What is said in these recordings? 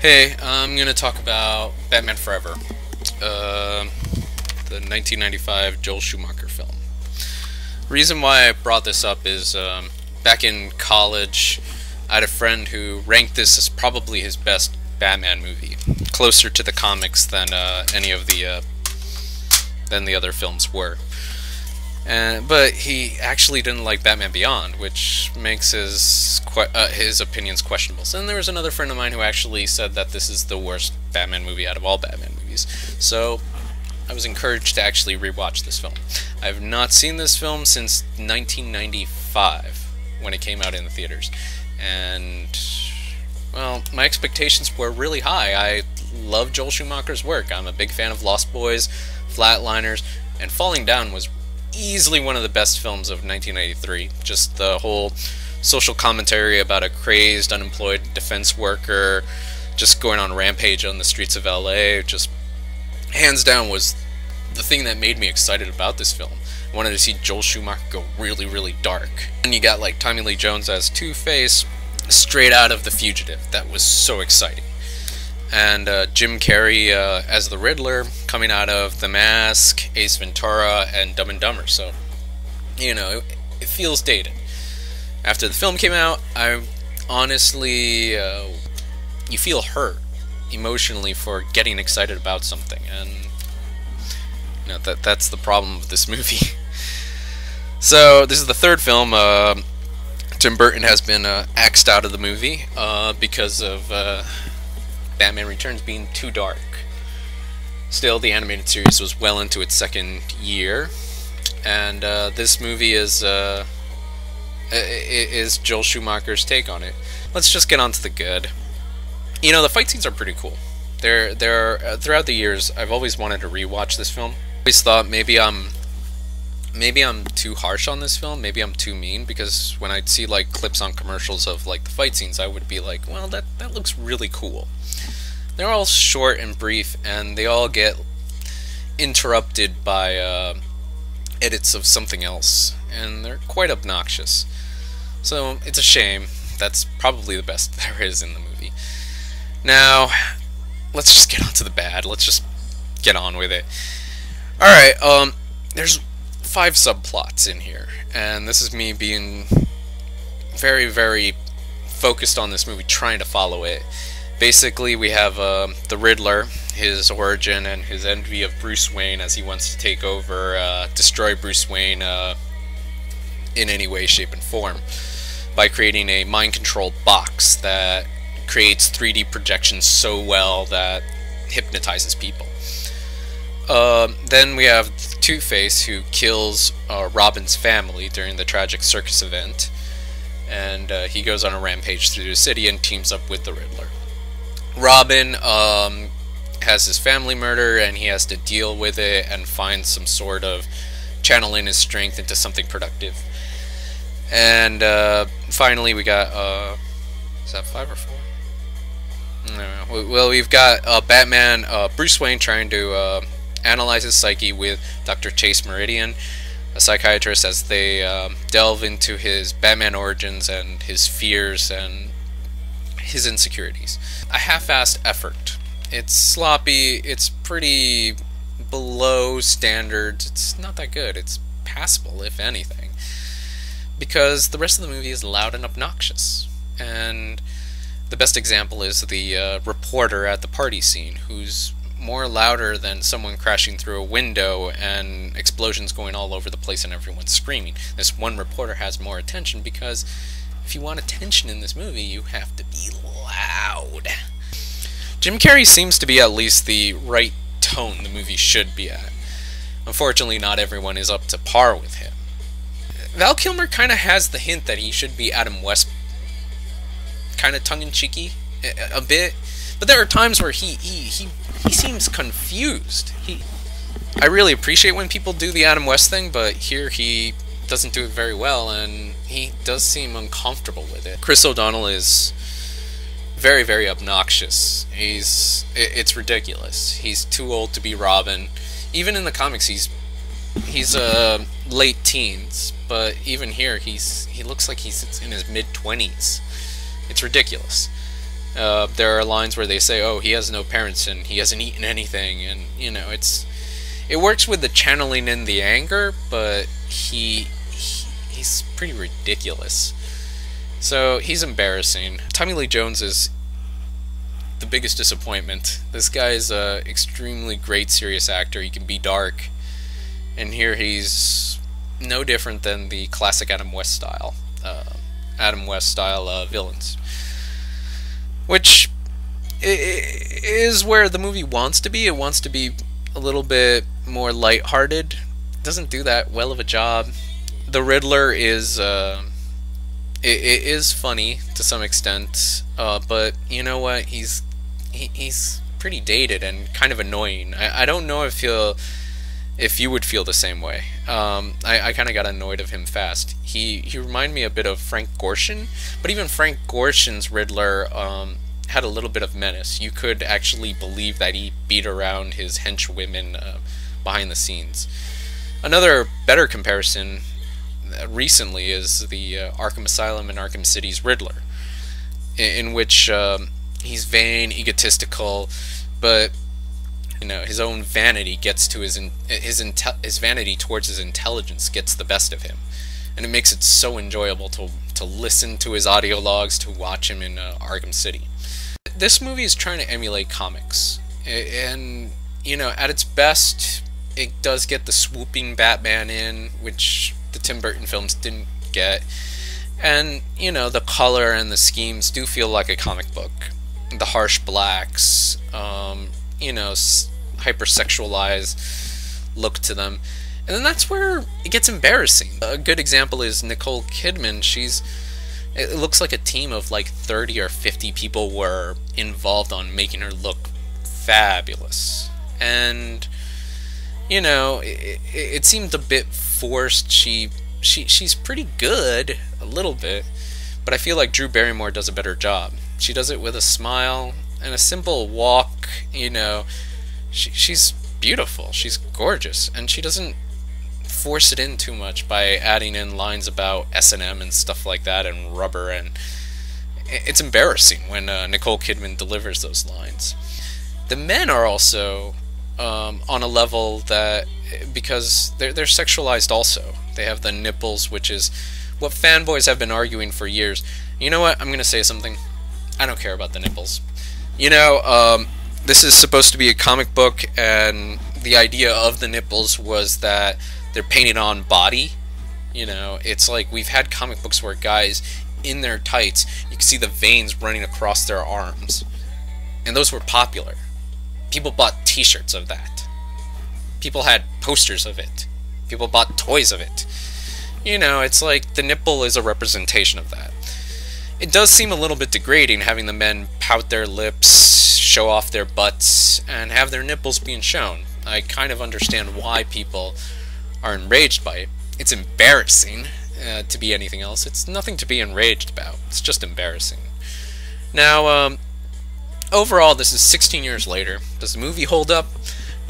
Hey, I'm gonna talk about Batman Forever, the 1995 Joel Schumacher film. Reason why I brought this up is back in college, I had a friend who ranked this as probably his best Batman movie, closer to the comics than any of the other films were. But he actually didn't like Batman Beyond, which makes his opinions questionable. So then there was another friend of mine who actually said that this is the worst Batman movie out of all Batman movies. So I was encouraged to actually rewatch this film. I have not seen this film since 1995, when it came out in the theaters. And, well, my expectations were really high. I love Joel Schumacher's work. I'm a big fan of Lost Boys, Flatliners, and Falling Down was easily one of the best films of 1993. Just the whole social commentary about a crazed, unemployed defense worker just going on a rampage on the streets of LA, just hands down was the thing that made me excited about this film. I wanted to see Joel Schumacher go really, really dark. And you got like Tommy Lee Jones as Two-Face straight out of The Fugitive. That was so exciting. And Jim Carrey as the Riddler, coming out of The Mask, Ace Ventura, and Dumb and Dumber. So, you know, it feels dated. After the film came out, I honestly, you feel hurt emotionally for getting excited about something, and you know that's the problem with this movie. So this is the third film. Tim Burton has been axed out of the movie because of Batman Returns being too dark. Still, the animated series was well into its second year, and this movie is Joel Schumacher's take on it. Let's just get on to the good. You know, the fight scenes are pretty cool. They're throughout the years, I've always wanted to rewatch this film. I always thought maybe I'm too harsh on this film, maybe I'm too mean, because when I'd see like clips on commercials of like the fight scenes, I would be like, well, that looks really cool. They're all short and brief, and they all get interrupted by edits of something else, and they're quite obnoxious. So it's a shame. That's probably the best there is in the movie. Now, let's just get on to the bad. Let's just get on with it. Alright, there's 5 subplots in here, and this is me being very, very focused on this movie, trying to follow it. Basically, we have the Riddler, his origin, and his envy of Bruce Wayne as he wants to take over, destroy Bruce Wayne in any way, shape, and form by creating a mind-controlled box that creates 3D projections so well that hypnotizes people. Then we have Two-Face, who kills Robin's family during the tragic circus event, and he goes on a rampage through the city and teams up with the Riddler. Robin has his family murder, and he has to deal with it and find some sort of channeling his strength into something productive. And finally we got is that 5 or 4? No. Well, we've got Batman, Bruce Wayne trying to analyze his psyche with Dr. Chase Meridian, a psychiatrist, as they delve into his Batman origins and his fears and his insecurities. A half-assed effort. It's sloppy, it's pretty below standards, it's not that good, it's passable, if anything, because the rest of the movie is loud and obnoxious. And the best example is the reporter at the party scene, who's more louder than someone crashing through a window and explosions going all over the place and everyone's screaming. This one reporter has more attention because if you want attention in this movie, you have to be loud. Jim Carrey seems to be at least the right tone the movie should be at. Unfortunately, not everyone is up to par with him. Val Kilmer kind of has the hint that he should be Adam West, kind of tongue-in-cheeky, a bit. But there are times where he seems confused. I really appreciate when people do the Adam West thing, but here he doesn't do it very well, and he does seem uncomfortable with it. Chris O'Donnell is very, very obnoxious. It's ridiculous. He's too old to be Robin. Even in the comics, he's late teens, but even here he looks like he's in his mid-20s. It's ridiculous. There are lines where they say, "Oh, he has no parents and he hasn't eaten anything," and it works with the channeling in the anger, but he's pretty ridiculous. So he's embarrassing. Tommy Lee Jones is the biggest disappointment. This guy's a extremely great serious actor. He can be dark, and here he's no different than the classic Adam West style villains, which is where the movie wants to be. It wants to be a little bit more lighthearted. It doesn't do that well of a job. The Riddler is it is funny to some extent, but you know what? He's pretty dated and kind of annoying. I don't know if you would feel the same way. I kind of got annoyed of him fast. He reminded me a bit of Frank Gorshin, but even Frank Gorshin's Riddler had a little bit of menace. You could actually believe that he beat around his henchwomen behind the scenes. Another better comparison recently is the Arkham Asylum and Arkham City's Riddler, in which he's vain, egotistical, but his own vanity gets to his vanity towards his intelligence gets the best of him, and it makes it so enjoyable to listen to his audio logs, to watch him in Arkham City. This movie is trying to emulate comics, and at its best, it does get the swooping Batman in, which the Tim Burton films didn't get, and the color and the schemes do feel like a comic book. The harsh blacks, hypersexualized look to them, and then that's where it gets embarrassing. A good example is Nicole Kidman. It looks like a team of like 30 or 50 people were involved on making her look fabulous, and it seemed a bit forced. She's pretty good, a little bit, but I feel like Drew Barrymore does a better job. She does it with a smile and a simple walk. She's beautiful, she's gorgeous, and she doesn't force it in too much by adding in lines about S&M and stuff like that and rubber, and it's embarrassing when Nicole Kidman delivers those lines. The men are also on a level that, because they're sexualized also. They have the nipples, which is what fanboys have been arguing for years. You know what? I'm going to say something. I don't care about the nipples. This is supposed to be a comic book, and the idea of the nipples was that they're painted on body. It's like we've had comic books where guys in their tights, you can see the veins running across their arms, and those were popular. People bought t-shirts of that. People had posters of it. People bought toys of it. It's like the nipple is a representation of that. It does seem a little bit degrading having the men pout their lips, show off their butts, and have their nipples being shown. I kind of understand why people are enraged by it. It's embarrassing to be anything else. It's nothing to be enraged about. It's just embarrassing. Now, overall, this is 16 years later. Does the movie hold up?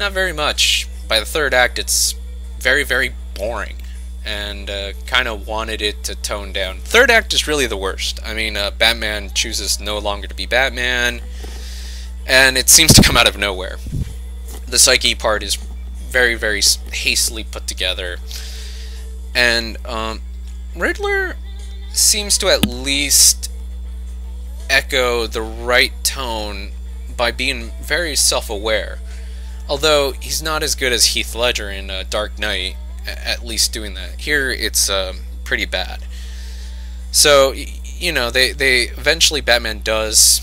Not very much. By the third act, it's very, very boring, and kind of wanted it to tone down. Third act is really the worst. I mean, Batman chooses no longer to be Batman, and it seems to come out of nowhere. The psyche part is very, very hastily put together, and Riddler seems to at least echo the right tone by being very self-aware. Although he's not as good as Heath Ledger in Dark Knight, at least doing that. Here it's pretty bad. So, they eventually, Batman does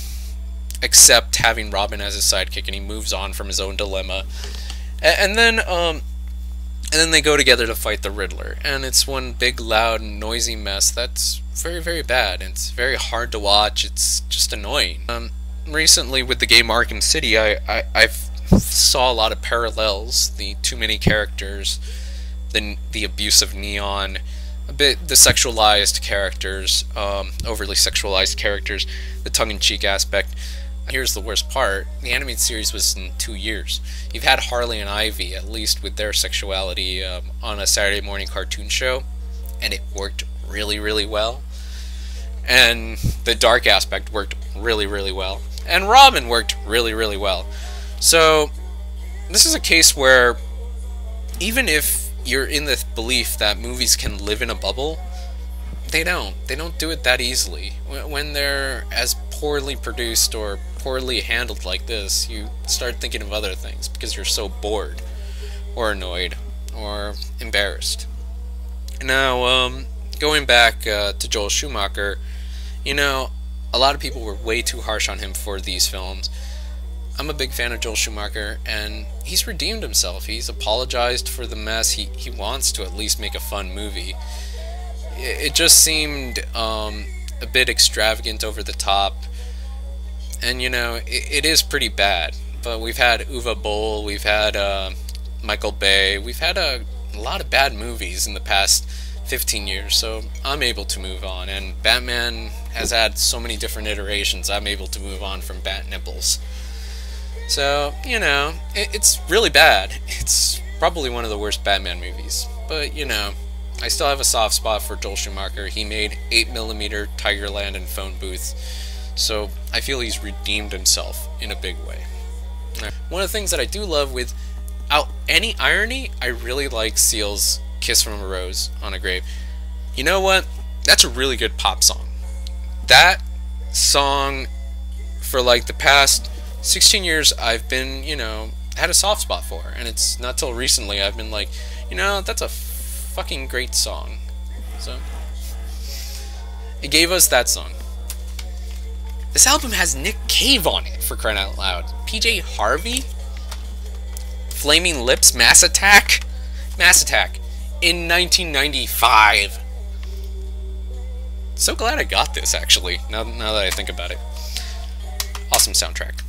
accept having Robin as his sidekick, and he moves on from his own dilemma. And then they go together to fight the Riddler, and it's one big, loud, noisy mess that's very, very bad. It's very hard to watch. It's just annoying. Recently, with the game Arkham City, I've saw a lot of parallels. The too many characters, the abuse of Neon, a bit the sexualized characters, overly sexualized characters, the tongue-in-cheek aspect. Here's the worst part. The animated series was in 2 years. You've had Harley and Ivy, at least with their sexuality, on a Saturday morning cartoon show, and it worked really, really well. And the dark aspect worked really, really well. And Robin worked really, really well. So, this is a case where, even if you're in the belief that movies can live in a bubble, they don't. They don't do it that easily. When they're as poorly produced or poorly handled like this, you start thinking of other things because you're so bored, or annoyed, or embarrassed. Now, going back to Joel Schumacher, you know, a lot of people were way too harsh on him for these films. I'm a big fan of Joel Schumacher, and he's redeemed himself. He's apologized for the mess. He wants to at least make a fun movie. It just seemed a bit extravagant, over the top, and you know, it is pretty bad. But we've had Uwe Boll, we've had Michael Bay, we've had a lot of bad movies in the past 15 years, so I'm able to move on. And Batman has had so many different iterations, I'm able to move on from Bat Nipples. So, you know, it's really bad. It's probably one of the worst Batman movies. But, you know, I still have a soft spot for Joel Schumacher. He made 8mm, Tigerland, and Phone Booth. So I feel he's redeemed himself in a big way. One of the things that I do love, without any irony, I really like Seal's Kiss from a Rose on a Grave. You know what? That's a really good pop song. That song, for like the past 16 years, I've been, you know, had a soft spot for. And it's not till recently I've been like, you know, that's a fucking great song. So, it gave us that song. This album has Nick Cave on it, for crying out loud. PJ Harvey? Flaming Lips? Mass Attack? Mass Attack. In 1995. So glad I got this, actually, now that I think about it. Awesome soundtrack.